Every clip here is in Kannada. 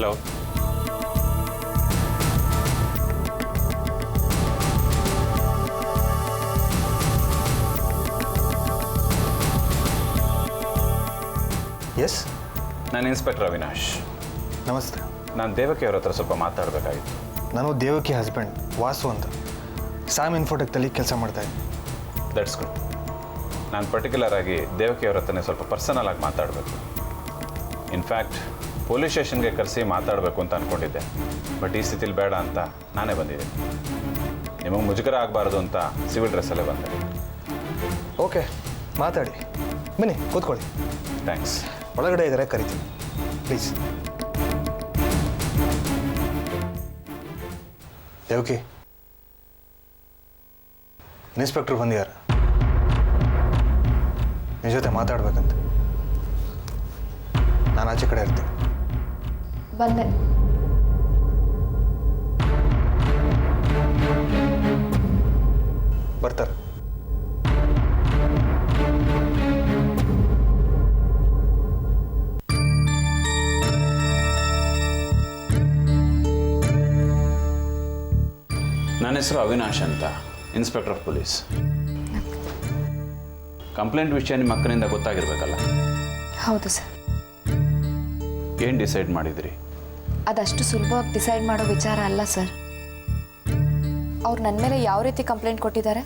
ಹಲೋ. ಎಸ್, ನಾನು ಇನ್ಸ್ಪೆಕ್ಟರ್ ಅವಿನಾಶ್. ನಮಸ್ತೆ. ನಾನು ದೇವಕಿ ಅವ್ರ ಹತ್ರ ಸ್ವಲ್ಪ ಮಾತಾಡಬೇಕಾಗಿತ್ತು. ನಾನು ದೇವಕಿ ಹಸ್ಬೆಂಡ್ ವಾಸು ಅಂತ ಸ್ಯಾಮ್ ಇನ್ಫೋಟೆಕ್ಟಲ್ಲಿ ಕೆಲಸ ಮಾಡ್ತಾಯಿದ್ದೀನಿ. That's good. ನಾನು ಪರ್ಟಿಕ್ಯುಲರ್ ಆಗಿ ದೇವಕಿ ಅವ್ರ ಹತ್ರನೇ ಸ್ವಲ್ಪ ಪರ್ಸನಲ್ ಆಗಿ ಮಾತಾಡಬೇಕು. ಇನ್ಫ್ಯಾಕ್ಟ್ ಪೊಲೀಸ್ ಸ್ಟೇಷನ್ಗೆ ಕರೆಸಿ ಮಾತಾಡಬೇಕು ಅಂತ ಅಂದ್ಕೊಂಡಿದ್ದೆ, ಬಟ್ ಈ ಸ್ಥಿತಿಲಿ ಬೇಡ ಅಂತ ನಾನೇ ಬಂದಿದ್ದೀನಿ. ನಿಮಗೆ ಮುಜುಗರ ಆಗಬಾರ್ದು ಅಂತ ಸಿವಿಲ್ ಡ್ರೆಸ್ಸಲ್ಲೇ ಬಂದೆ. ಓಕೆ, ಮಾತಾಡಿ. ಬನ್ನಿ, ಕೂತ್ಕೊಳ್ಳಿ. ಥ್ಯಾಂಕ್ಸ್. ಒಳಗಡೆ ಇದ್ದಾರೆ, ಕರಿತೀನಿ ಪ್ಲೀಸ್. ದೇವಕಿ, ಇನ್ಸ್ಪೆಕ್ಟ್ರ್ ಬಂದಿದ್ದಾರೆ, ನಿನ್ನ ಜೊತೆ ಮಾತಾಡ್ಬೇಕಂತ. ನಾನು ಆಚೆ ಕಡೆ ಇರ್ತೀನಿ. ಬಂದೆ. ಬರ್ತಾರೆ. ನನ್ನ ಹೆಸರು ಅವಿನಾಶ್ ಅಂತ, ಇನ್ಸ್ಪೆಕ್ಟರ್ ಆಫ್ ಪೊಲೀಸ್. ಕಂಪ್ಲೇಂಟ್ ವಿಷಯ ನಿಮ್ಮ ಅಕ್ಕನಿಂದ ಗೊತ್ತಾಗಿರ್ಬೇಕಲ್ಲ? ಹೌದು ಸರ್. ಏನು ಡಿಸೈಡ್ ಮಾಡಿದ್ರಿ? ಅದಷ್ಟು ಸುಲಭವಾಗಿ ಡಿಸೈಡ್ ಮಾಡೋ ವಿಚಾರ ಅಲ್ಲ ಸರ್. ಅವ್ರು ನನ್ನ ಮೇಲೆ ಯಾವ ರೀತಿ ಕಂಪ್ಲೇಂಟ್ ಕೊಟ್ಟಿದ್ದಾರೆ?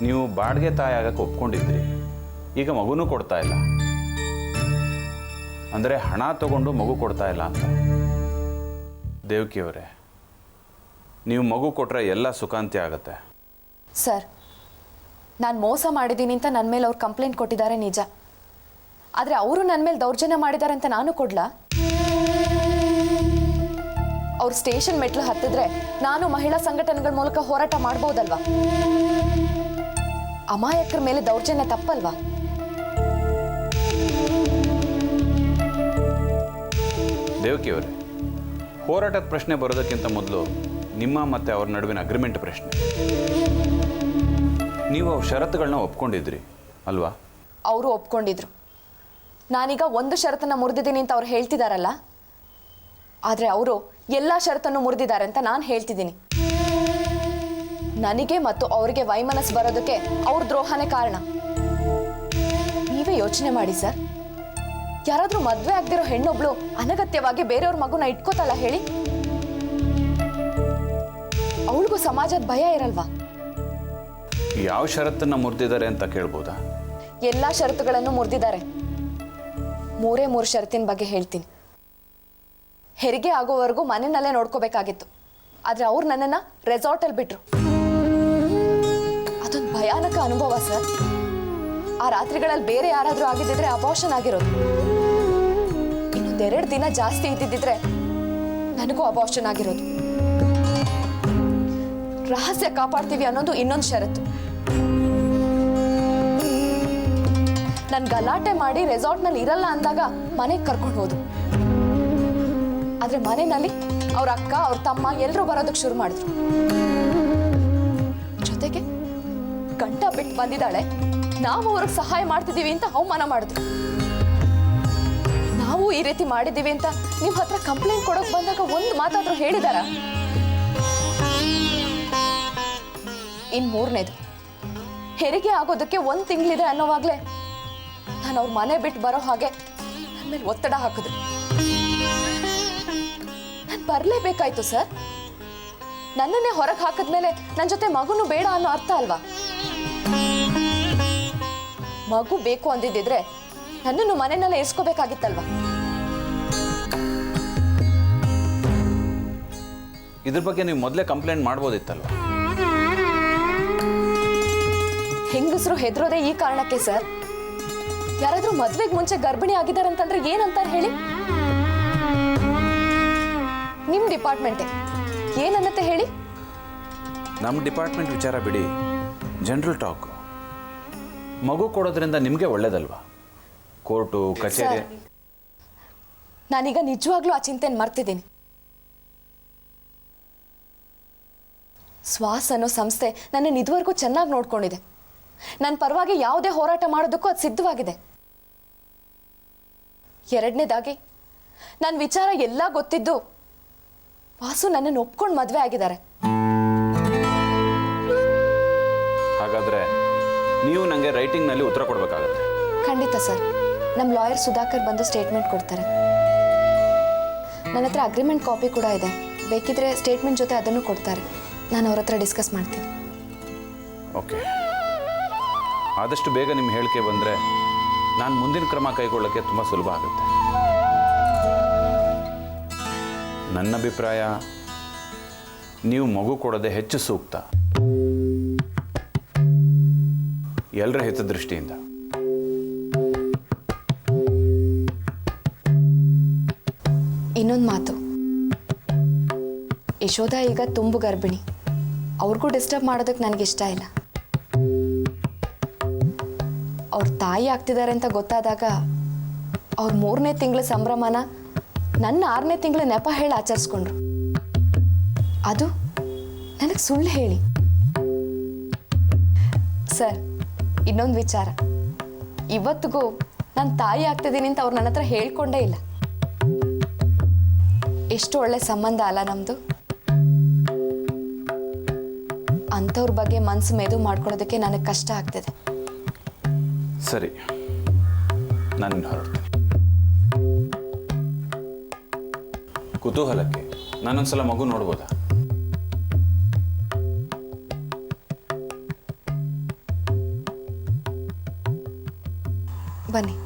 ನೀವು ಬಾಡಿಗೆ ತಾಯಿ ಆಗಕ್ಕೆ ಒಪ್ಕೊಂಡಿದ್ರಿ, ಈಗ ಮಗುನೂ ಕೊಡ್ತಾ ಇಲ್ಲ. ಅಂದರೆ ಹಣ ತಗೊಂಡು ಮಗು ಕೊಡ್ತಾ ಇಲ್ಲ ಅಂತ. ದೇವಕಿಯವರೇ, ನೀವು ಮಗು ಕೊಟ್ಟರೆ ಎಲ್ಲ ಸುಖಾಂತ್ಯ ಆಗುತ್ತೆ. ಸರ್, ನಾನು ಮೋಸ ಮಾಡಿದ್ದೀನಿ ಅಂತ ನನ್ನ ಮೇಲೆ ಅವ್ರು ಕಂಪ್ಲೇಂಟ್ ಕೊಟ್ಟಿದ್ದಾರೆ ನಿಜ. ಆದರೆ ಅವರು ನನ್ನ ಮೇಲೆ ದೌರ್ಜನ್ಯ ಮಾಡಿದ್ದಾರೆ ಅಂತ ನಾನು ಕೊಡ್ಲಾ? ಅವ್ರು ಸ್ಟೇಷನ್ ಮೆಟ್ಲು ಹತ್ತಿದ್ರೆ ನಾನು ಮಹಿಳಾ ಸಂಘಟನೆಗಳ ಮೂಲಕ ಹೋರಾಟ ಮಾಡ್ಬೋದಲ್ವಾ? ಅಮಾಯಕರ ಮೇಲೆ ದೌರ್ಜನ್ಯ ತಪ್ಪಲ್ವಾ? ದೇವಕಿಯವರೇ, ಹೋರಾಟದ ಪ್ರಶ್ನೆ ಬರೋದಕ್ಕಿಂತ ಮೊದಲು ನಿಮ್ಮ ಮತ್ತು ಅವ್ರ ನಡುವಿನ ಅಗ್ರಿಮೆಂಟ್ ಪ್ರಶ್ನೆ. ನೀವು ಅವ್ರ ಷರತ್ತುಗಳನ್ನ ಒಪ್ಕೊಂಡಿದ್ರಿ ಅಲ್ವಾ? ಅವರು ಒಪ್ಕೊಂಡಿದ್ರು. ನಾನೀಗ ಒಂದು ಷರತ್ತನ್ನು ಮುರಿದಿದ್ದೀನಿ ಅಂತ ಅವ್ರು ಹೇಳ್ತಿದಾರಲ್ಲ, ಆದರೆ ಅವರು ಎಲ್ಲ ಷರತ್ತನ್ನು ಮುರಿದಿದ್ದಾರೆ ಅಂತ ನಾನು ಹೇಳ್ತಿದ್ದೀನಿ. ನನಗೆ ಮತ್ತು ಅವರಿಗೆ ವೈಮನಸ್ಸು ಬರೋದಕ್ಕೆ ಅವ್ರ ದ್ರೋಹನೇ ಕಾರಣ. ನೀವೇ ಯೋಚನೆ ಮಾಡಿ ಸರ್, ಯಾರಾದರೂ ಮದುವೆ ಆಗದಿರೋ ಹೆಣ್ಣೊಬ್ಳು ಅನಗತ್ಯವಾಗಿ ಬೇರೆಯವ್ರ ಮಗುನ ಇಟ್ಕೋತಲ್ಲ ಹೇಳಿ? ಅವಳಿಗೂ ಸಮಾಜದ ಭಯ ಇರಲ್ವಾ? ಯಾವ ಷರತ್ತನ್ನು ಮುರಿದಿದ್ದಾರೆ ಅಂತ ಕೇಳ್ಬೋದಾ? ಎಲ್ಲ ಷರತ್ತುಗಳನ್ನು ಮುರಿದಿದ್ದಾರೆ. 3 ಷರತ್ತಿನ ಬಗ್ಗೆ ಹೇಳ್ತೀನಿ. ಹೆರಿಗೆ ಆಗೋವರೆಗೂ ಮನೆಯಲ್ಲೇ ನೋಡ್ಕೋಬೇಕಾಗಿತ್ತು, ಆದರೆ ಅವ್ರು ನನ್ನನ್ನು ರೆಸಾರ್ಟಲ್ಲಿ ಬಿಟ್ರು. ಅದೊಂದು ಭಯಾನಕ ಅನುಭವ ಸರ್. ಆ ರಾತ್ರಿಗಳಲ್ಲಿ ಬೇರೆ ಯಾರಾದರೂ ಆಗಿದ್ದಿದ್ರೆ ಅಬಾರ್ಷನ್ ಆಗಿರೋದು. ಇನ್ನೊಂದು 2 ದಿನ ಜಾಸ್ತಿ ಇದ್ದಿದ್ದಿದ್ರೆ ನನಗೂ ಅಬಾರ್ಷನ್ ಆಗಿರೋದು. ರಹಸ್ಯ ಕಾಪಾಡ್ತೀವಿ ಅನ್ನೋದು ಇನ್ನೊಂದು ಷರತ್ತು. ನನ್ ಗಲಾಟೆ ಮಾಡಿ ರೆಸಾರ್ಟ್ನಲ್ಲಿ ಇರಲ್ಲ ಅಂದಾಗ ಮನೆಗೆ ಕರ್ಕೊಂಡು ಹೋದ್ರು. ಆದ್ರೆ ಮನೆಯಲ್ಲಿ ಅವ್ರ ಅಕ್ಕ, ಅವ್ರ ತಮ್ಮ ಎಲ್ಲರೂ ಬರೋದಕ್ಕೆ ಶುರು ಮಾಡಿದ್ರು. ಜೊತೆಗೆ ಗಂಟ ಬಿಟ್ಟು ಬಂದಿದ್ದಾಳೆ, ನಾವು ಅವ್ರಿಗೆ ಸಹಾಯ ಮಾಡ್ತಿದ್ದೀವಿ ಅಂತ ಅವಮಾನ ಮಾಡಿದ್ರು. ನಾವು ಈ ರೀತಿ ಮಾಡಿದ್ದೀವಿ ಅಂತ ನಿಮ್ಮ ಹತ್ರ ಕಂಪ್ಲೇಂಟ್ ಕೊಡೋಕೆ ಬಂದಾಗ ಒಂದು ಮಾತಾದ್ರೂ ಹೇಳಿದಾರ? ಇನ್ 3ನೇದು, ಹೆರಿಗೆ ಆಗೋದಕ್ಕೆ 1 ತಿಂಗಳಿದೆ ಅನ್ನೋವಾಗ್ಲೇ ನಾನು ಅವ್ರ ಮನೆ ಬಿಟ್ಟು ಬರೋ ಹಾಗೆ ನನ್ನ ಮೇಲೆ ಒತ್ತಡ ಹಾಕಿದ್ರು. ನಾನು ಬರಲೇಬೇಕಾಯ್ತು ಸರ್. ನನ್ನನ್ನೇ ಹೊರಗೆ ಹಾಕಿದ್ಮೇಲೆ ನನ್ನ ಜೊತೆ ಮಗುನು ಬೇಡ ಅನ್ನೋ ಅರ್ಥ ಅಲ್ವಾ? ಮಗು ಬೇಕು ಅಂದಿದ್ದಿದ್ರೆ ನನ್ನನ್ನು ಮನೆಯಲ್ಲೇ ಇರಿಸ್ಕೋಬೇಕಾಗಿತ್ತಲ್ವಾ? ಇದ್ರ ಬಗ್ಗೆ ನೀವು ಮೊದಲೇ ಕಂಪ್ಲೇಂಟ್ ಮಾಡ್ಬೋದಿತ್ತಲ್ವ? ಹೆಂಗಸರು ಹೆದರೋದೇ ಈ ಕಾರಣಕ್ಕೆ ಸರ್. ಯಾರಾದ್ರೂ ಮದ್ವೆಗೆ ಮುಂಚೆ ಗರ್ಭಿಣಿ ಆಗಿದ್ದಾರೆ ಅಂತಂದ್ರೆ ಏನಂತಾರೆ ಹೇಳಿ? ನಿಮ್ ಡಿಪಾರ್ಟ್ಮೆಂಟೇ ಏನನ್ನತ್ತೆ ಹೇಳಿ? ನಮ್ಮ ಡಿಪಾರ್ಟ್ಮೆಂಟ್ ವಿಚಾರ ಬಿಡಿ, ಜನರಲ್ ಟಾಕ್. ಮಗು ಕೊಡೋದ್ರಿಂದ ನಿಮಗೆ ಒಳ್ಳೇದಲ್ವಾ? ಕೋರ್ಟು, ಕಚೇರಿ. ನಾನೀಗ ನಿಜವಾಗ್ಲೂ ಆ ಚಿಂತೆನ ಮರ್ತಿದ್ದೀನಿ. ಶ್ವಾಸ ಅನ್ನೋ ಸಂಸ್ಥೆ ನನ್ನನ್ನು ಇದುವರೆಗೂ ಚೆನ್ನಾಗಿ ನೋಡ್ಕೊಂಡಿದೆ. ನನ್ನ ಪರವಾಗಿ ಯಾವುದೇ ಹೋರಾಟ ಮಾಡೋದಕ್ಕೂ ಅದು ಸಿದ್ಧವಾಗಿದೆ. ಎರಡನೇದಾಗಿ ನನ್ನ ವಿಚಾರ ಎಲ್ಲ ಗೊತ್ತಿದ್ದು ವಾಸು ನನ್ನನ್ನು ಒಪ್ಕೊಂಡು ಮದುವೆ ಆಗಿದ್ದಾರೆ. ಹಾಗಾದರೆ ನೀವು ನನಗೆ ರೈಟಿಂಗ್ನಲ್ಲಿ ಉತ್ತರ ಕೊಡಬೇಕಾಗತ್ತೆ. ಖಂಡಿತ ಸರ್. ನಮ್ಮ ಲಾಯರ್ ಸುಧಾಕರ್ ಬಂದು ಸ್ಟೇಟ್ಮೆಂಟ್ ಕೊಡ್ತಾರೆ. ನನ್ನ ಹತ್ರ ಅಗ್ರಿಮೆಂಟ್ ಕಾಪಿ ಕೂಡ ಇದೆ. ಬೇಕಿದ್ರೆ ಸ್ಟೇಟ್ಮೆಂಟ್ ಜೊತೆ ಅದನ್ನು ಕೊಡ್ತಾರೆ. ನಾನು ಅವ್ರ ಹತ್ರ ಡಿಸ್ಕಸ್ ಮಾಡ್ತೀನಿ. ಓಕೆ, ಆದಷ್ಟು ಬೇಗ ನಿಮ್ಮ ಹೇಳಿಕೆ ಬಂದರೆ ನಾನು ಮುಂದಿನ ಕ್ರಮ ಕೈಗೊಳ್ಳೋಕ್ಕೆ ತುಂಬ ಸುಲಭ ಆಗುತ್ತೆ. ನನ್ನ ಅಭಿಪ್ರಾಯ, ನೀವು ಮಗು ಕೊಡೋದೇ ಹೆಚ್ಚು ಸೂಕ್ತ, ಎಲ್ಲರ ಹಿತದೃಷ್ಟಿಯಿಂದ. ಇನ್ನೊಂದು ಮಾತು, ಯಶೋಧ ಈಗ ತುಂಬು ಗರ್ಭಿಣಿ. ಅವ್ರಿಗೂ ಡಿಸ್ಟರ್ಬ್ ಮಾಡೋದಕ್ಕೆ ನನಗಿಷ್ಟ ಇಲ್ಲ. ಅವ್ರ ತಾಯಿ ಆಗ್ತಿದ್ದಾರೆ ಅಂತ ಗೊತ್ತಾದಾಗ ಅವ್ರ 3ನೇ ತಿಂಗಳ ಸಂಭ್ರಮನ ನನ್ನ 6ನೇ ತಿಂಗಳ ನೆಪ ಹೇಳಿ ಆಚರಿಸ್ಕೊಂಡ್ರು. ಅದು ನನಗೆ ಸುಳ್ಳು ಹೇಳಿ. ಸರ್, ಇನ್ನೊಂದು ವಿಚಾರ, ಇವತ್ತಿಗೂ ನಾನು ತಾಯಿ ಆಗ್ತಿದ್ದೀನಿ ಅಂತ ಅವ್ರು ನನ್ನ ಹತ್ರ ಹೇಳ್ಕೊಂಡೇ ಇಲ್ಲ. ಎಷ್ಟು ಒಳ್ಳೆ ಸಂಬಂಧ ಅಲ್ಲ ನಮ್ಮದು. ಅಂಥವ್ರ ಬಗ್ಗೆ ಮನಸ್ಸು ಮೆದು ಮಾಡ್ಕೊಳ್ಳೋದಕ್ಕೆ ನನಗೆ ಕಷ್ಟ ಆಗ್ತಿದೆ. ಸರಿ, ನಾನು ಹೊರಡ್ತೀನಿ. ಕುತೂಹಲಕ್ಕೆ ನಾನೊಂದ್ಸಲ ಮಗು ನೋಡ್ಬೋದಾ? ಬನ್ನಿ.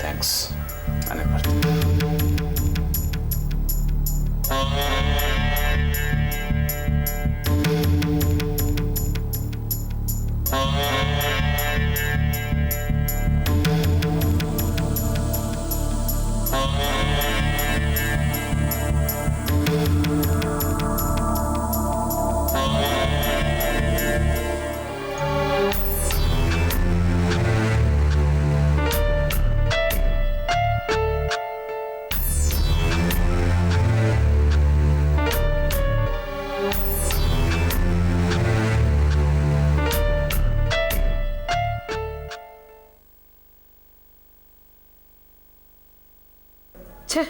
ಥ್ಯಾಂಕ್ಸ್, ನಾನೇ ಬರ್ತೀನಿ. ಛೇ,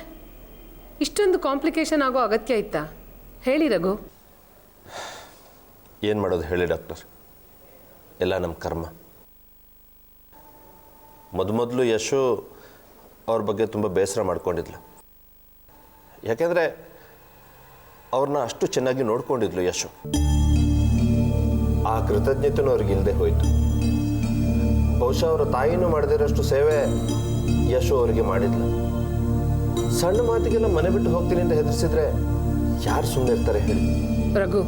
ಇಷ್ಟೊಂದು ಕಾಂಪ್ಲಿಕೇಶನ್ ಆಗೋ ಅಗತ್ಯ ಇತ್ತಾ? ಹೇಳಿ ರಘು. ಏನು ಮಾಡೋದು ಹೇಳಿ ಡಾಕ್ಟರ್, ಎಲ್ಲ ನಮ್ಮ ಕರ್ಮ. ಮೊದಲು ಯಶು ಅವ್ರ ಬಗ್ಗೆ ತುಂಬ ಬೇಸರ ಮಾಡ್ಕೊಂಡಿದ್ಲು. ಯಾಕೆಂದರೆ ಅವ್ರನ್ನ ಅಷ್ಟು ಚೆನ್ನಾಗಿ ನೋಡ್ಕೊಂಡಿದ್ಲು ಯಶು. ಆ ಕೃತಜ್ಞತೆನೂ ಅವ್ರಿಗೆ ಇಲ್ಲದೆ ಹೋಯಿತು. ಬಹುಶಃ ಅವರ ತಾಯಿನೂ ಮಾಡದಿರೋಷ್ಟು ಸೇವೆ ಯಶು ಅವರಿಗೆ ಮಾಡಿದ್ಲು. ಸಣ್ಣ ಮಾತಿಗೆಲ್ಲ ಮನೆ ಬಿಟ್ಟು ಹೋಗ್ತೀನಿ ಅಂತ ಹೆದರಿಸಿದ್ರೆ ಯಾರು ಸುಮ್ಮನೆ ಇರ್ತಾರೆ ಹೇಳಿ? ರಘು,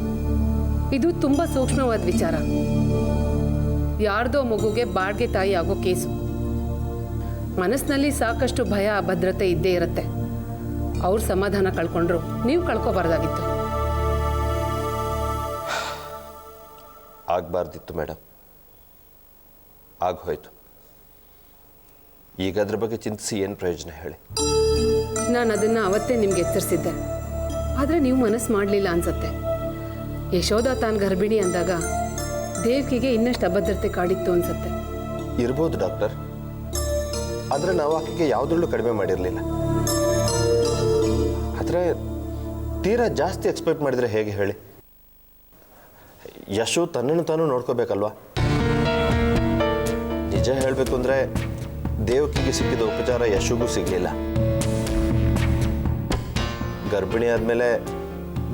ಇದು ತುಂಬ ಸೂಕ್ಷ್ಮವಾದ ವಿಚಾರ. ಯಾರ್ದೋ ಮಗುಗೆ ಬಾಡ್ಗೆ ತಾಯಿ ಆಗೋ ಕೇಸು. ಮನಸ್ಸಿನಲ್ಲಿ ಸಾಕಷ್ಟು ಭಯ, ಅಭದ್ರತೆ ಇದ್ದೇ ಇರುತ್ತೆ. ಅವ್ರ ಸಮಾಧಾನ ಕಳ್ಕೊಂಡ್ರು, ನೀವು ಕಳ್ಕೊಬಾರ್ದಾಗಿತ್ತು. ಆಗಬಾರ್ದಿತ್ತು ಮೇಡಮ್, ಆಗೋಯ್ತು. ಈಗ ಅದ್ರ ಬಗ್ಗೆ ಚಿಂತಿಸಿ ಏನು ಪ್ರಯೋಜನ ಹೇಳಿ? ನಾನು ಅದನ್ನು ಅವತ್ತೇ ನಿಮ್ಗೆ ಎಚ್ಚರಿಸಿದ್ದೆ, ಆದರೆ ನೀವು ಮನಸ್ಸು ಮಾಡಲಿಲ್ಲ ಅನ್ಸತ್ತೆ. ಯಶೋಧ ತಾನು ಗರ್ಭಿಣಿ ಅಂದಾಗ ದೇವ್ಕಿಗೆ ಇನ್ನಷ್ಟು ಅಭದ್ರತೆ ಕಾಡಿತ್ತು ಅನ್ಸತ್ತೆ. ಇರ್ಬೋದು ಡಾಕ್ಟರ್, ಆದರೆ ನಾವು ಆಕೆಗೆ ಯಾವುದ್ರಲ್ಲೂ ಕಡಿಮೆ ಮಾಡಿರಲಿಲ್ಲ. ಆದರೆ ತೀರಾ ಜಾಸ್ತಿ ಎಕ್ಸ್ಪೆಕ್ಟ್ ಮಾಡಿದರೆ ಹೇಗೆ ಹೇಳಿ? ಯಶು ತನ್ನನ್ನು ತಾನು ನೋಡ್ಕೋಬೇಕಲ್ವಾ? ನಿಜ ಹೇಳಬೇಕು ಅಂದರೆ ದೇವಕಿಗೆ ಸಿಕ್ಕಿದ ಉಪಚಾರ ಯಶುಗೂ ಸಿಗಲಿಲ್ಲ. ಗರ್ಭಿಣಿ ಆದಮೇಲೆ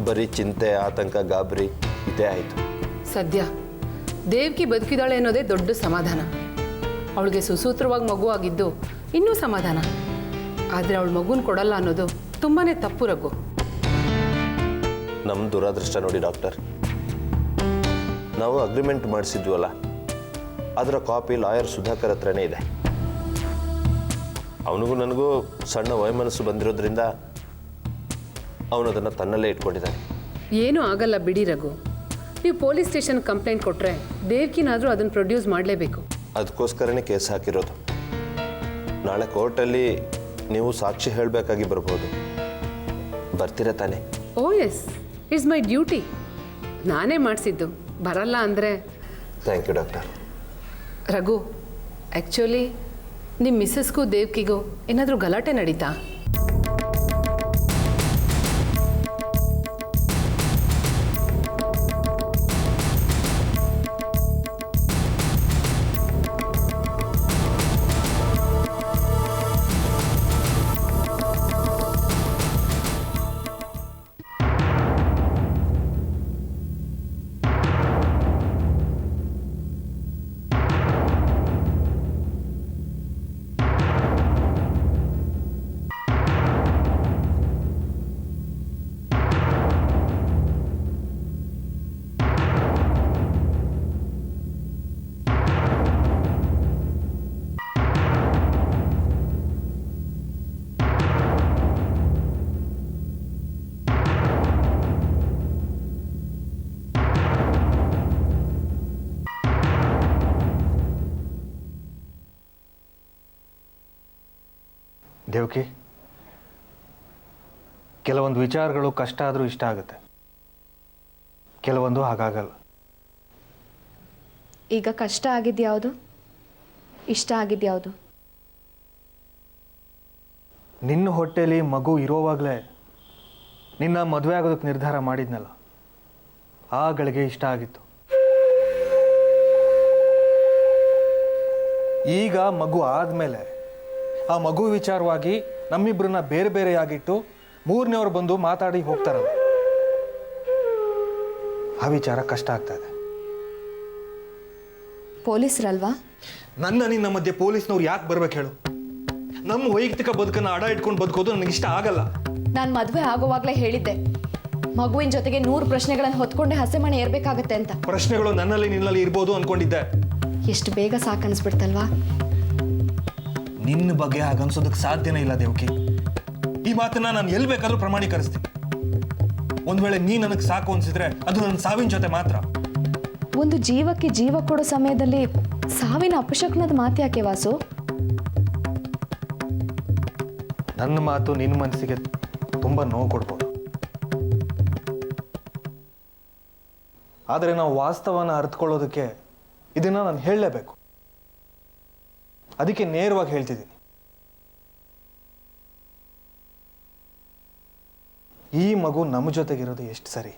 ಬರೀ ಚಿಂತೆ, ಆತಂಕ, ಗಾಬರಿ ಇದೇ ಆಯಿತು. ಸದ್ಯ ದೇವ್ಕಿ ಬದುಕಿದಾಳೆ ಅನ್ನೋದೇ ದೊಡ್ಡ ಸಮಾಧಾನ. ಅವಳಿಗೆ ಸುಸೂತ್ರವಾಗಿ ಮಗು ಆಗಿದ್ದು ಇನ್ನೂ ಸಮಾಧಾನ. ಆದರೆ ಅವಳು ಮಗುನ ಕೊಡಲ್ಲ ಅನ್ನೋದು ತುಂಬಾ ತಪ್ಪು ರಘು. ನಮ್ಮ ದುರಾದೃಷ್ಟ ನೋಡಿ ಡಾಕ್ಟರ್. ನಾವು ಅಗ್ರಿಮೆಂಟ್ ಮಾಡಿಸಿದ್ವಲ್ಲ, ಅದರ ಕಾಪಿ ಲಾಯರ್ ಸುಧಾಕರ್ ಹತ್ರನೇ ಇದೆ. ಅವನಿಗೂ ನನಗೂ ಸಣ್ಣ ವೈಮನಸ್ಸು ಬಂದಿರೋದ್ರಿಂದ ಅವನು ಅದನ್ನು ತನ್ನಲ್ಲೇ ಇಟ್ಕೊಂಡಿದ್ದಾನೆ. ಏನೂ ಆಗಲ್ಲ ಬಿಡಿ ರಘು. ನೀವು ಪೊಲೀಸ್ ಸ್ಟೇಷನ್ ಕಂಪ್ಲೇಂಟ್ ಕೊಟ್ಟರೆ ದೇವ್ಕಿನಾದರೂ ಅದನ್ನು ಪ್ರೊಡ್ಯೂಸ್ ಮಾಡಲೇಬೇಕು. ಅದಕ್ಕೋಸ್ಕರನೇ ಕೇಸ್ ಹಾಕಿರೋದು. ನಾಳೆ ಕೋರ್ಟಲ್ಲಿ ನೀವು ಸಾಕ್ಷಿ ಹೇಳಬೇಕಾಗಿ ಬರ್ಬೋದು, ಬರ್ತೀರಾ ತಾನೇ? Oh yes, it's my duty. ನಾನೇ ಮಾಡಿಸಿದ್ದು, ಬರಲ್ಲ ಅಂದರೆ. Thank you doctor. Raghu, actually ನಿಮ್ಮ ಮಿಸ್ಸಸ್ಗೂ ದೇವ್ಕಿಗೂ ಏನಾದರೂ ಗಲಾಟೆ ನಡೀತಾ? ದೇವಕಿ, ಕೆಲವೊಂದು ವಿಚಾರಗಳು ಕಷ್ಟ ಆದರೂ ಇಷ್ಟ ಆಗುತ್ತೆ, ಕೆಲವೊಂದು ಹಾಗಾಗಲ್ಲ. ಈಗ ಕಷ್ಟ ಆಗಿದ್ಯಾವುದು, ಇಷ್ಟ ಆಗಿದ್ಯಾವುದು? ನಿನ್ನ ಹೊಟ್ಟೆಲಿ ಮಗು ಇರೋವಾಗಲೇ ನಿನ್ನ ಮದುವೆ ಆಗೋದಕ್ಕೆ ನಿರ್ಧಾರ ಮಾಡಿದ್ನಲ್ಲ, ಆ ಗಳಿಗೆ ಇಷ್ಟ ಆಗಿತ್ತು. ಈಗ ಮಗು ಆದಮೇಲೆ ಆ ಮಗು ವಿಚಾರವಾಗಿ ನಮ್ಮಿಬ್ಬರನ್ನ ಬೇರೆ ಬೇರೆಯಾಗಿಟ್ಟು ಮೂರನೇವ್ರು ಬಂದು ಮಾತಾಡಿ ಹೋಗ್ತಾರಲ್ಲ, ಆ ವಿಚಾರ ಕಷ್ಟ ಆಗ್ತಾ ಇದೆ. ಪೊಲೀಸರಲ್ವಾ? ನಿನ್ನ ಮಧ್ಯೆ ಪೊಲೀಸ್ನವ್ರು ಯಾಕೆ ಬರ್ಬೇಕು ಹೇಳು? ನಮ್ಮ ವೈಯಕ್ತಿಕ ಬದುಕನ್ನು ಅಡ ಇಟ್ಕೊಂಡು ಬದುಕೋದು ನನಗೆ ಇಷ್ಟ ಆಗಲ್ಲ. ನಾನು ಮದುವೆ ಆಗೋವಾಗಲೇ ಹೇಳಿದ್ದೆ, ಮಗುವಿನ ಜೊತೆಗೆ 100 ಪ್ರಶ್ನೆಗಳನ್ನು ಹೊತ್ಕೊಂಡೆ ಹಸೆಮಣೆ ಏರ್ಬೇಕಾಗತ್ತೆ ಅಂತ. ಪ್ರಶ್ನೆಗಳು ನನ್ನಲ್ಲಿ ನಿನ್ನಲ್ಲಿ ಇರ್ಬೋದು ಅನ್ಕೊಂಡಿದ್ದೆ. ಎಷ್ಟು ಬೇಗ ಸಾಕನ್ಸ್ಬಿಡ್ತಲ್ವಾ? ನಿನ್ನ ಬಗ್ಗೆ ಹಾಗನ್ಸೋದಕ್ಕೆ ಸಾಧ್ಯನೇ ಇಲ್ಲ ದೇವಕಿ. ಈ ಮಾತನ್ನ ನಾನು ಎಲ್ಲಿ ಬೇಕಾದ್ರೂ ಪ್ರಮಾಣೀಕರಿಸ್ತೀನಿ. ಒಂದ್ ವೇಳೆ ನೀ ನನಗೆ ಸಾಕು ಅನ್ಸಿದ್ರೆ ಅದು ನನ್ನ ಸಾವಿನ ಜೊತೆ ಮಾತ್ರ. ಒಂದು ಜೀವಕ್ಕೆ ಜೀವ ಕೊಡೋ ಸಮಯದಲ್ಲಿ ಸಾವಿನ ಅಪಶಕುನದ ಮಾತು ಯಾಕೆ ವಾಸು? ನನ್ನ ಮಾತು ನಿನ್ನ ಮನಸ್ಸಿಗೆ ತುಂಬ ನೋವು ಕೊಡ್ಬೋದು, ಆದರೆ ನಾವು ವಾಸ್ತವನ ಅರ್ಥಕೊಳ್ಳೋದಕ್ಕೆ ಇದನ್ನ ನಾನು ಹೇಳಲೇಬೇಕು. ಅದಕ್ಕೆ ನೇರವಾಗಿ ಹೇಳ್ತಿದ್ದೀನಿ, ಈ ಮಗು ನಮ್ಮ ಜೊತೆಗಿರೋದು ಎಷ್ಟು ಸರಿ.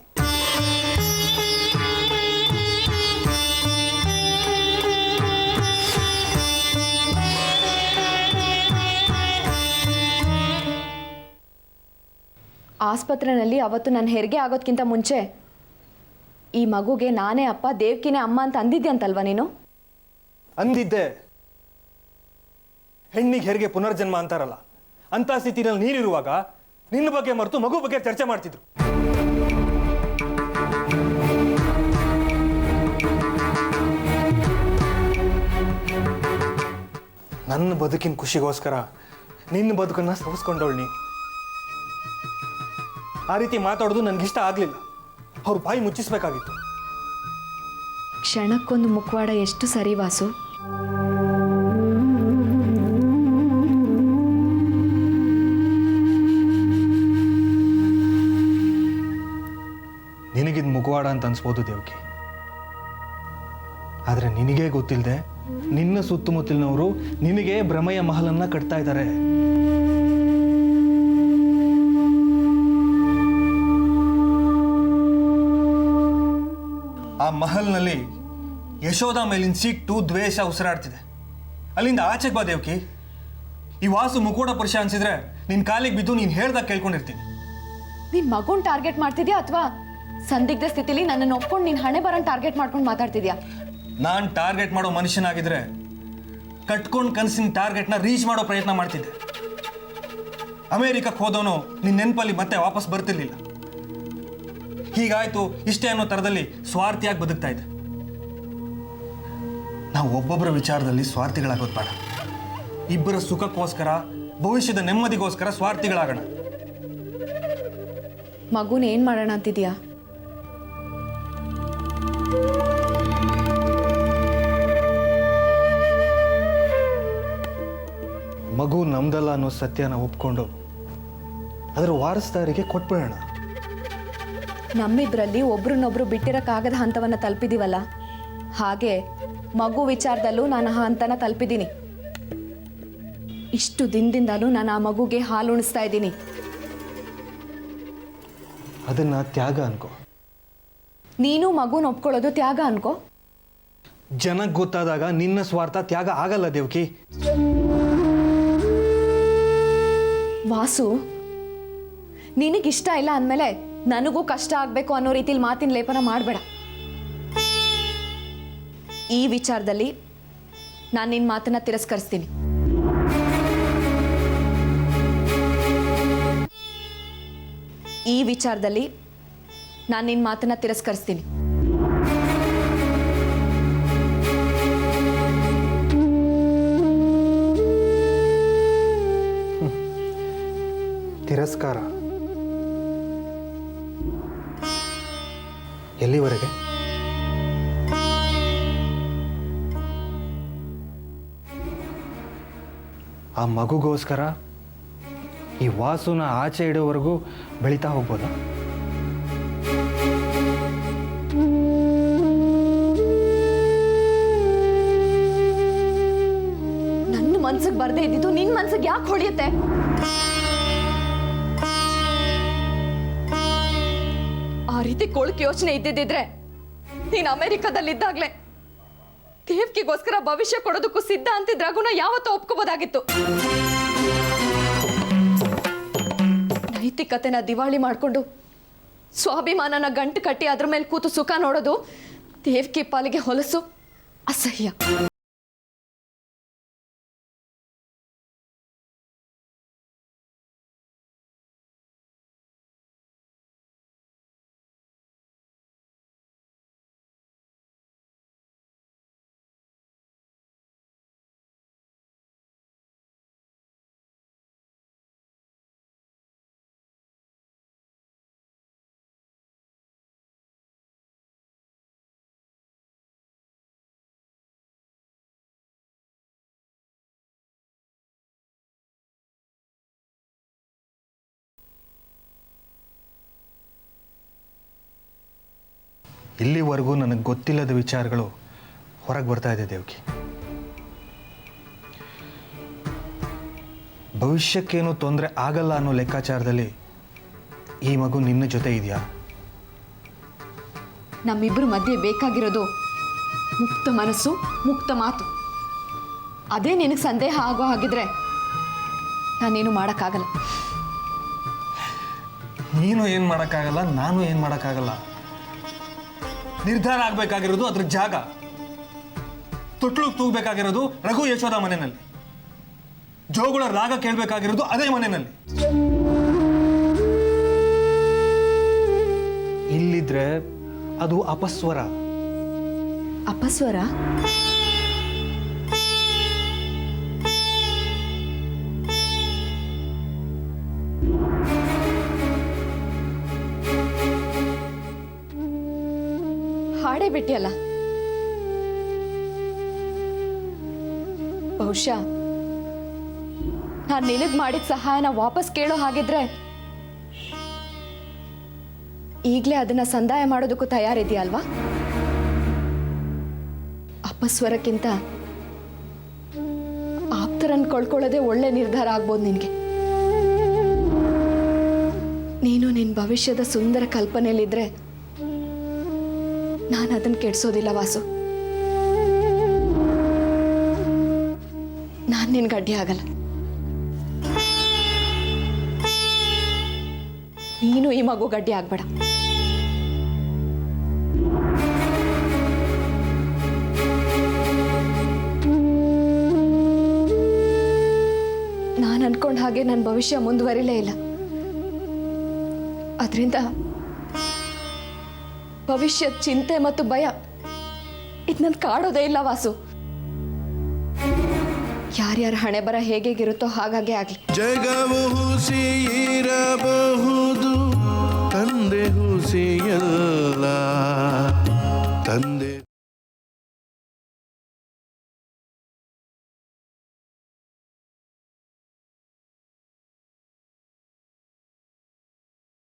ಆಸ್ಪತ್ರೆಯಲ್ಲಿ ಅವತ್ತು ನನ್ನ ಹೆರಿಗೆ ಆಗೋದ್ಕಿಂತ ಮುಂಚೆ ಈ ಮಗುಗೆ ನಾನೇ ಅಪ್ಪ, ದೇವ್ಕಿನೇ ಅಮ್ಮ ಅಂತ ಅಂದಿದ್ಯಂತಲ್ವಾ ನೀನು? ಅಂದಿದ್ದೆ. ಹೆಣ್ಣಿಗೆ ಹೆರಿಗೆ ಪುನರ್ಜನ್ಮ ಅಂತಾರಲ್ಲ, ಅಂತ ಸ್ಥಿತಿನಲ್ಲಿ ನೀನಿರುವಾಗ ನಿನ್ನ ಬಗ್ಗೆ ಮರೆತು ಮಗು ಬಗ್ಗೆ ಚರ್ಚೆ ಮಾಡ್ತಿದ್ರು. ನನ್ನ ಬದುಕಿನ ಖುಷಿಗೋಸ್ಕರ ನಿನ್ನ ಬದುಕನ್ನ ಸವಸ್ಕೊಂಡವಳು ನೀನು. ಆ ರೀತಿ ಮಾತಾಡೋದು ನನಗಿಷ್ಟ ಆಗಲಿಲ್ಲ. ಅವ್ರ ಬಾಯಿ ಮುಚ್ಚಿಸ್ಬೇಕಾಗಿತ್ತು. ಕ್ಷಣಕ್ಕೊಂದು ಮುಖವಾಡ ಎಷ್ಟು ಸರಿ ವಾಸು. ನಿನಗಿದ್ ಮುಖವಾಡ ಅಂತ ಅನ್ಸ್ಬೋದು ದೇವಕಿ, ಆದ್ರೆ ನಿನಗೇ ಗೊತ್ತಿಲ್ಲದೆ ನಿನ್ನ ಸುತ್ತಮುತ್ತಲಿನವರು ನಿನಗೆ ಭ್ರಮೆಯ ಮಹಲನ್ನ ಕಟ್ತಾ ಇದ್ದಾರೆ. ಆ ಮಹಲ್ನಲ್ಲಿ ಯಶೋಧ ಮೇಲಿನ ಸಿಟ್ಟು, ದ್ವೇಷ ಉಸಿರಾಡ್ತಿದೆ. ಅಲ್ಲಿಂದ ಆಚೆಗೆ ಬಾ ದೇವಕಿ. ಈ ವಾಸು ಮುಖೋಡ ಪುರುಷ ಅನ್ಸಿದ್ರೆ ನಿನ್ ಕಾಲಿಗೆ ಬಿದ್ದು ನೀನ್ ಹೇಳ್ದಾಗ ಕೇಳ್ಕೊಂಡಿರ್ತೀನಿ. ನೀನ್ ಮಗುನ್ ಟಾರ್ಗೆಟ್ ಮಾಡ್ತಿದ್ಯಾ ಅಥವಾ ಸಂದಿಗ್ಧ ಸ್ಥಿತಿಲಿ ನನ್ನನ್ನು ಒಪ್ಕೊಂಡು ನೀನ್ ಹಣೆ ಬರನ್ ಟಾರ್ಗೆಟ್ ಮಾಡ್ಕೊಂಡು ಮಾತಾಡ್ತಿದ್ಯಾ? ನಾನ್ ಟಾರ್ಗೆಟ್ ಮಾಡೋ ಮನುಷ್ಯನಾಗಿದ್ರೆ ಕಟ್ಕೊಂಡ್ ಕನಸಿನ ಟಾರ್ಗೆಟ್ನ ರೀಚ್ ಮಾಡೋ ಪ್ರಯತ್ನ ಮಾಡ್ತಿದ್ದೆ. ಅಮೆರಿಕಕ್ಕೆ ಹೋದವನು ನಿನ್ನ ನೆನಪಲ್ಲಿ ಮತ್ತೆ ವಾಪಸ್ ಬರ್ತಿರ್ಲಿಲ್ಲ. ಹೀಗಾಯ್ತು ಇಷ್ಟೇ ಅನ್ನೋ ಥರದಲ್ಲಿ ಸ್ವಾರ್ಥಿಯಾಗಿ ಬದುಕ್ತಾ ಇದೆ. ನಾವು ಒಬ್ಬೊಬ್ಬರ ವಿಚಾರದಲ್ಲಿ ಸ್ವಾರ್ಥಿಗಳಾಗೋದು ಬೇಡ. ಇಬ್ಬರ ಸುಖಕ್ಕೋಸ್ಕರ, ಭವಿಷ್ಯದ ನೆಮ್ಮದಿಗೋಸ್ಕರ ಸ್ವಾರ್ಥಿಗಳಾಗೋಣ. ಮಗುನ ಏನ್ ಮಾಡೋಣ ಅಂತಿದ್ಯಾ? ಮಗು ನಮ್ದಲ್ಲ ಅನ್ನೋ ಸತ್ಯನ ಒಪ್ಕೊಂಡು ಅದರ ವಾರಸ್ದಾರಿಗೆ ಕೊಟ್ಬಿಡೋಣ. ನಮ್ಮಿಬ್ಬರಲ್ಲಿ ಒಬ್ರನ್ನೊಬ್ರು ಬಿಟ್ಟಿರೋಕ್ಕಾಗದ ಹಂತವನ್ನು ತಲುಪಿದೀವಲ್ಲ, ಹಾಗೆ ಮಗು ವಿಚಾರದಲ್ಲೂ ನಾನು ಆ ಹಂತನ ತಲುಪಿದ್ದೀನಿ. ಇಷ್ಟು ದಿನದಿಂದಲೂ ನಾನು ಆ ಮಗುಗೆ ಹಾಲು ಉಣಿಸ್ತಾ ಇದ್ದೀನಿ. ಅದನ್ನ ತ್ಯಾಗ ಅನ್ಕೋ. ನೀನು ಮಗುನ ಒಪ್ಕೊಳ್ಳೋದು ತ್ಯಾಗ ಅನ್ಕೋ. ಜನಕ್ಕೆ ಗೊತ್ತಾದಾಗ ನಿನ್ನ ಸ್ವಾರ್ಥ ತ್ಯಾಗ ಆಗಲ್ಲ ದೇವಕಿ. ವಾಸು, ನಿನಗಿಷ್ಟ ಇಲ್ಲ ಅಂದಮೇಲೆ ನನಗೂ ಕಷ್ಟ ಆಗಬೇಕು ಅನ್ನೋ ರೀತಿಲಿ ಮಾತಿನ ಲೇಪನ ಮಾಡಬೇಡ. ಈ ವಿಚಾರದಲ್ಲಿ ನಾನು ನಿನ್ನ ಮಾತನ್ನ ತಿರಸ್ಕರಿಸ್ತೀನಿ. ಈ ವಿಚಾರದಲ್ಲಿ ನಾನು ನಿನ್ನ ಮಾತನ್ನ ತಿರಸ್ಕರಿಸ್ತೀನಿ. ತಿರಸ್ಕಾರ ಎಲ್ಲಿವರೆಗೆ? ಆ ಮಗುಗೋಸ್ಕರ ಈ ವಾಸುನ ಆಚೆ ಇಡೋವರೆಗೂ ಬೆಳೀತಾ ಹೋಗ್ಬೋದಾ? ನನ್ನ ಮನ್ಸಿಗೆ ಬರ್ದೇ ಇದ್ದಿದ್ದು ನಿನ್ನ ಮನ್ಸಿಗೆ ಯಾಕೆ ಹೊಳೆಯುತ್ತೆ? ಆ ರೀತಿ ಕೊಳಕು ಯೋಚನೆ ಇದ್ದಿದ್ದಿದ್ರೆ ನೀನು ಅಮೆರಿಕದಲ್ಲಿದ್ದಾಗ್ಲೇ ದೇವ್ಕಿಗೋಸ್ಕರ ಭವಿಷ್ಯ ಕೊಡೋದಕ್ಕೂ ಸಿದ್ಧ ಅಂತಿದ್ರಾಗುನ ಯಾವತ್ತೂ ಒಪ್ಕೋಬೋದಾಗಿತ್ತು. ನೈತಿಕತೆನ ದಿವಾಳಿ ಮಾಡಿಕೊಂಡು ಸ್ವಾಭಿಮಾನನ ಗಂಟು ಕಟ್ಟಿ ಅದ್ರ ಮೇಲೆ ಕೂತು ಸುಖ ನೋಡೋದು ದೇವ್ಕಿ ಪಾಲಿಗೆ ಹೊಲಸು, ಅಸಹ್ಯ. ಇಲ್ಲಿವರೆಗೂ ನನಗೆ ಗೊತ್ತಿಲ್ಲದ ವಿಚಾರಗಳು ಹೊರಗೆ ಬರ್ತಾ ಇದೆ ದೇವಕಿ. ಭವಿಷ್ಯಕ್ಕೇನು ತೊಂದರೆ ಆಗಲ್ಲ ಅನ್ನೋ ಲೆಕ್ಕಾಚಾರದಲ್ಲಿ ಈ ಮಗು ನಿನ್ನ ಜೊತೆ ಇದೆಯಾ? ನಮ್ಮಿಬ್ಬರ ಮಧ್ಯೆ ಬೇಕಾಗಿರೋದು ಮುಕ್ತ ಮನಸ್ಸು, ಮುಕ್ತ ಮಾತು. ಅದೇ ನಿನಗೆ ಸಂದೇಹ ಆಗೋ ಹಾಗಿದ್ರೆ ನಾನೇನು ಮಾಡೋಕ್ಕಾಗಲ್ಲ. ನೀನು ಏನು ಮಾಡೋಕ್ಕಾಗಲ್ಲ, ನಾನು ಏನು ಮಾಡೋಕ್ಕಾಗಲ್ಲ. ನಿರ್ಧಾರ ಆಗಬೇಕಾಗಿರೋದು ಅದ್ರ ಜಾಗ. ತೊಟ್ಲು ತೂಗಬೇಕಾಗಿರೋದು ರಘು ಯಶೋಧ ಮನೆಯಲ್ಲಿ. ಜೋಗುಳ ರಾಗ ಕೇಳಬೇಕಾಗಿರೋದು ಅದೇ ಮನೆಯಲ್ಲಿ. ಇಲ್ಲಿದ್ರೆ ಅದು ಅಪಸ್ವರ. ಅಪಸ್ವರ? ಹಾಡೇ ಬಿಟ್ಟಿಯಲ್ಲ. ಬಹುಶಃ ನಾನು ನಿನಗ್ ಮಾಡಿದ ಸಹಾಯನ ವಾಪಸ್ ಕೇಳೋ ಹಾಗಿದ್ರೆ ಈಗಲೇ ಅದನ್ನ ಸಂದಾಯ ಮಾಡೋದಕ್ಕೂ ತಯಾರಿದೆಯಲ್ವಾ? ಅಪಸ್ವರಕ್ಕಿಂತ ಆಪ್ತರನ್ನು ಕಳ್ಕೊಳ್ಳೋದೇ ಒಳ್ಳೆ ನಿರ್ಧಾರ ಆಗ್ಬೋದು ನಿನಗೆ. ನೀನು ನಿನ್ನ ಭವಿಷ್ಯದ ಸುಂದರ ಕಲ್ಪನೆಯಲ್ಲಿದ್ರೆ ನಾನು ಅದನ್ನು ಕೆಡಿಸೋದಿಲ್ಲ ವಾಸು. ನಾನು ನಿನ್ಗೆ ಅಡ್ಡಿ ಆಗಲ್ಲ. ನೀನು ಈ ಮಗು ಗಡ್ಡಿ ಆಗ್ಬೇಡ. ನಾನು ಅನ್ಕೊಂಡ ಹಾಗೆ ನನ್ನ ಭವಿಷ್ಯ ಮುಂದುವರಿಲೇ ಇಲ್ಲ. ಅದರಿಂದ ಭವಿಷ್ಯದ ಚಿಂತೆ ಮತ್ತು ಭಯ ಇದು ನನ್ನ ಕಾಡೋದೇ ಇಲ್ಲ ವಾಸು. ಯಾರ್ಯಾರ ಹಣೆ ಬರ ಹೇಗಿರುತ್ತೋ ಹಾಗಾಗೆ ಆಗ್ಲಿ. ಜಗವು ಹುಸಿ ಇರಬಹುದು, ತಂದೆ ಹುಸಿಯಲ್ಲ.